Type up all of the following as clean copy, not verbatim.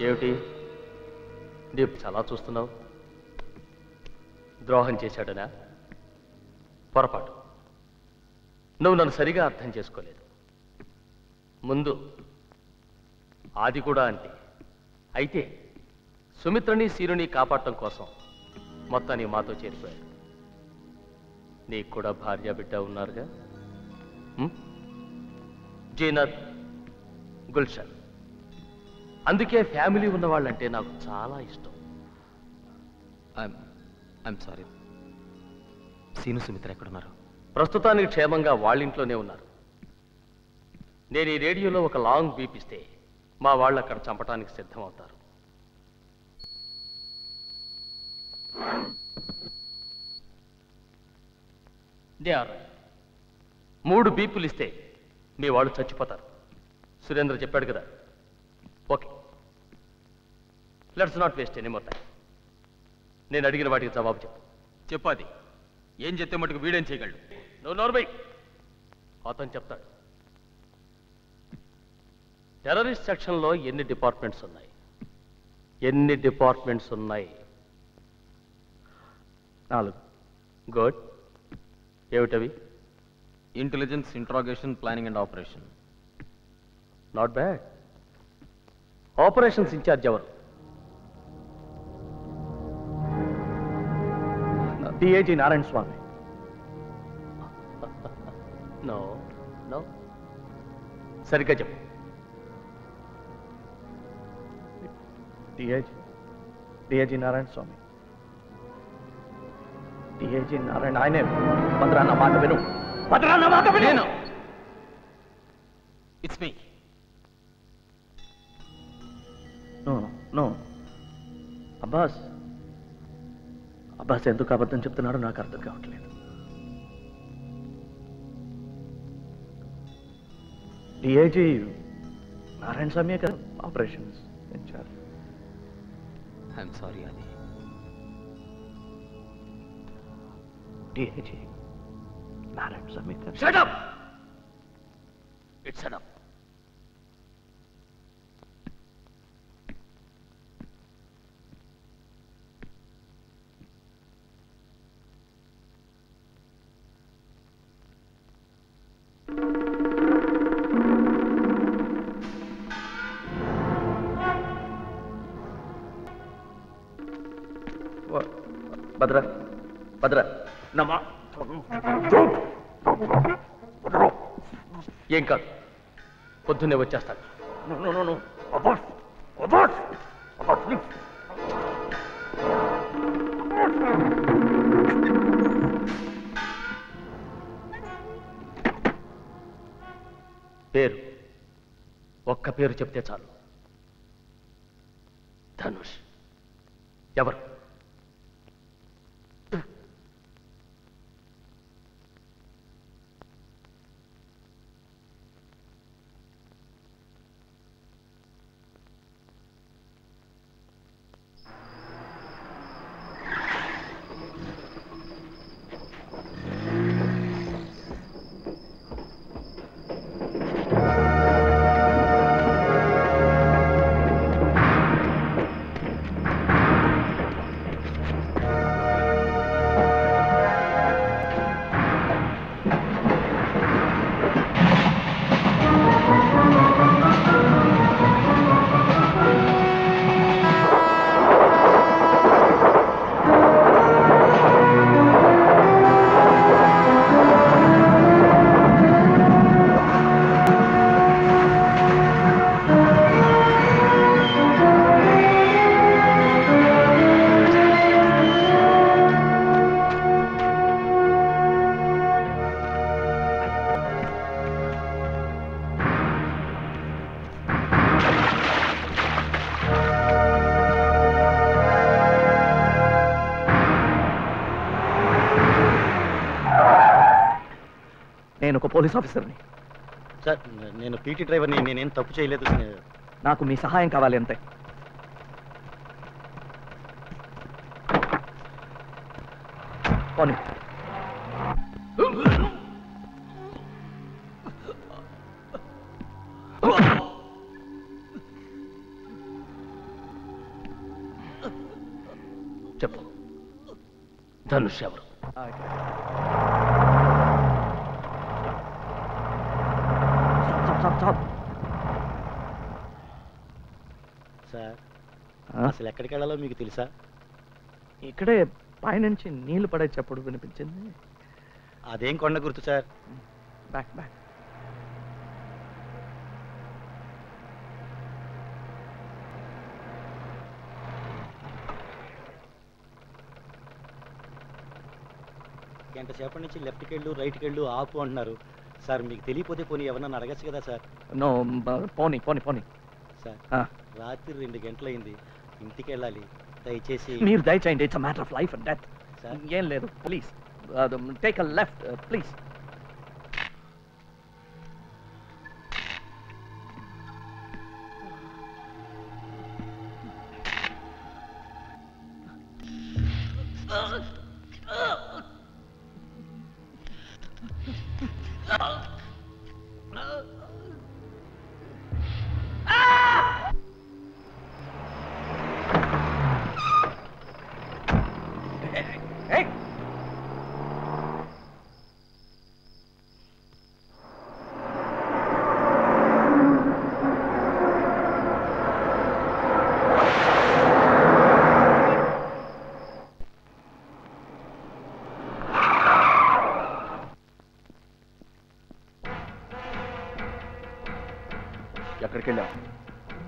ఏమిటి నీవు చాలా చూస్తున్నావు? ద్రోహం చేశాడనా? పొరపాటు. నువ్వు నన్ను సరిగా అర్థం చేసుకోలేదు. ముందు ఆది కూడా అంతే. అయితే సుమిత్రని సీరుని కాపాడటం కోసం మొత్తాన్ని మాతో చేరిపోయాడు. నీకు కూడా భార్య బిడ్డ ఉన్నారుగా, జీనత్, గుల్షన్. అందుకే ఫ్యామిలీ ఉన్నవాళ్ళంటే నాకు చాలా ఇష్టం. I'm sorry. సీను సుమిత్ర ఎక్కడున్నారు? ప్రస్తుతానికి క్షేమంగా వాళ్ళింట్లోనే ఉన్నారు. నేను ఈ రేడియోలో ఒక లాంగ్ బీప్ ఇస్తే మా వాళ్ళు అక్కడ చంపడానికి సిద్ధమవుతారు. దే ఆర్ 3 బీపులు ఇస్తే మీ వాళ్ళు చచ్చిపోతారు. సురేంద్ర చెప్పాడు కదా. Okay, let's not waste any more time. నేను అడిగిన వాటికి జవాబు చెప్పాది. ఏం చెప్తే మటుకు వీడేం చేయగలడు? నువ్వు నోర్బై. అతను చెప్తాడు. టెర్రరిస్ట్ సెక్షన్లో ఎన్ని డిపార్ట్మెంట్స్ ఉన్నాయి? 4. గుడ్. ఏమిటవి? Intelligence, interrogation, planning and operation. Not bad. Operations incharge ఎవరు? DIG Narayana Swamy. No no, సరిగ్గా చెప్పు. డిఐజీ నారాయణ స్వామి. డిఐజీ నారాయణ ఆయనే. భద్రాన్న మాట విను. భద్రాన్న మాట విను. It's me. నో అబ్బాస్ ఎందుకు అబద్ధం చెప్తున్నాడో నాకు అర్థం కావట్లేదు. డిఐజీ నారాయణ స్వామి కదా ఆపరేషన్స్ ఇన్ఛార్జ్. ఐఎమ్ సారీ అది. DIG Narayana Swamy. Shut up. It's enough. Bhadra ఏం కాదు, పొద్దున్నే వచ్చేస్తాడు. పేరు, ఒక్క పేరు చెప్తే చాలు. ధనుష్. ఎవరు? నేను ఒక పోలీస్ ఆఫీసర్ని సార్. నేను పీటీ డ్రైవర్ని. నేనేం తప్పు చేయలేదు. నాకు మీ సహాయం కావాలి అంతే. పోనీ. చెప్పు, ధనుష్ ఎవరు? సార్ అసలు ఎక్కడికి వెళ్ళాలో మీకు తెలుసా? ఇక్కడే పైనుంచి నీళ్లు పడే చప్పుడు వినిపించింది. అదేం కొండ గుర్తు సార్? Back back. గంట సేపటి నుంచి లెఫ్ట్కి వెళ్ళు, రైట్కి వెళ్ళు, ఆపు అంటున్నారు సార్. మీకు తెలియపోతే పోనీ ఎవరన్నా అడగచ్చు కదా సార్? నో, పోనీ పోనీ పోనీ. సార్ రాత్రి 2 గంటలైంది, ఇంటికి వెళ్ళాలి. దయచేసి మీరు దయచేయండి. It's matter of life and death. Sir ఏం లేదు, please take a left please. ఎక్కడికి వెళ్ళావు?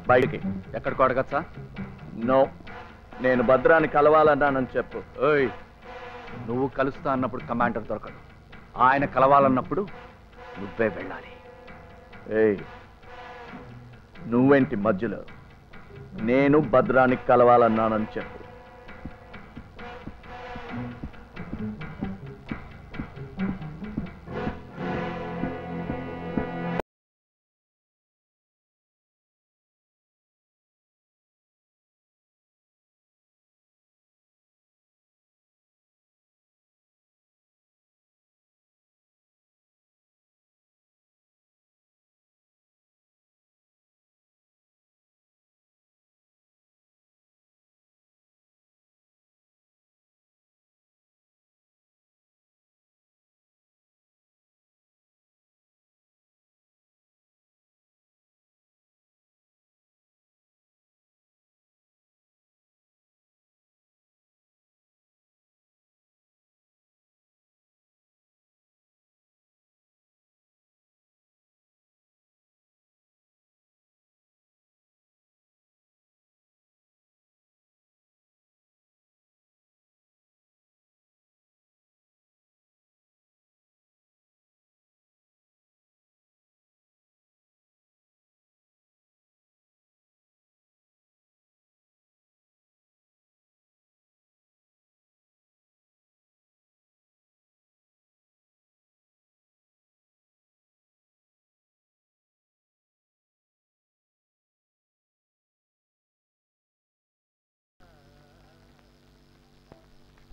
బయటికి. ఎక్కడికో అడగచ్చా? నో, నేను భద్రాన్ని కలవాలన్నానని చెప్పు. ఓయ్, నువ్వు కలుస్తా అన్నప్పుడు కమాండర్ దొరకడు. ఆయన కలవాలన్నప్పుడు నువ్వే వెళ్ళాలి. ఏయ్, నువ్వేంటి మధ్యలో? నేను భద్రానికి కలవాలన్నానని చెప్పు.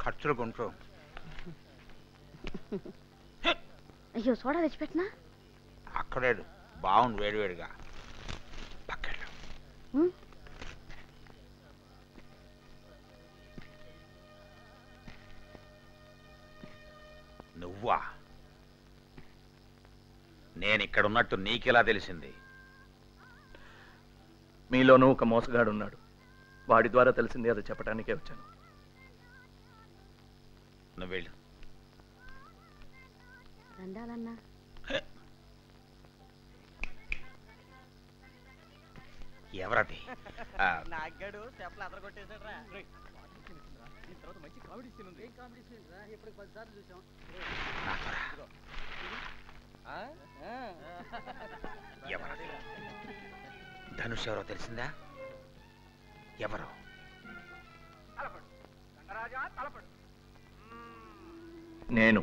ఖర్చులు కొంటూ. అయ్యో, సోడా తెచ్చిపెట్టినా? అక్కడేడు బాగుంది వేడివేడిగా. పక్కడు నువ్వా? నేను ఇక్కడ ఉన్నట్టు నీకెలా తెలిసింది? మీలోనూ ఒక మోసగాడు ఉన్నాడు. వాడి ద్వారా తెలిసింది, అది చెప్పడానికే వచ్చాను. నువ్వు వెళ్ళు. దండాలన్నా. ఎవరది? నాగాడు చెప్పలు అదర కొట్టేశాడ్రా. మంచి కామెడీ సీన్ ఉంది. ఏం కామెడీ సీన్ రా? ఇప్పుడు 10 సార్లు చూసాం. ఎవరది? ధనుష్ ఎవరో తెలిసిందా? ఎవరు? నేను.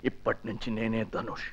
ఇప్పటి నుంచి నేనే ధనుష్.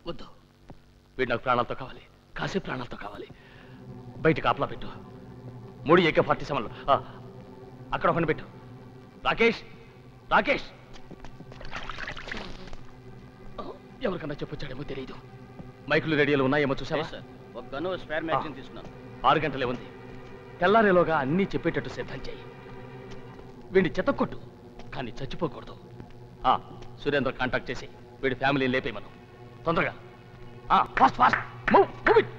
వద్దు, వీడు నాకు ప్రాణాలతో కావాలి, కాసేపు ప్రాణాలతో కావాలి. బయటకు ఆపలా పెట్టు. 3 AK-47 అక్కడ ఒకటి పెట్టు. రాకేష్, రాకేష్, ఎవరికన్నా చెప్పొచ్చాడేమో తెలియదు. మైకులు రేడియోలు ఉన్నాయేమో చూసావా? ఒక గన్ను స్పేర్ మ్యాగజైన్ తీసుకున్నాను. 6 గంటలే ఉంది. తెల్లారేలోగా అన్నీ చెప్పేటట్టు సిద్ధం చేయి. వీడిని చెత్తకొట్టు, కానీ చచ్చిపోకూడదు. సురేంద్ర కాంటాక్ట్ చేసి వీడి ఫ్యామిలీని లేపేయమను. తొందరగా ఫాస్ట్ ఫాస్ట్ మూవ్ ఇట్.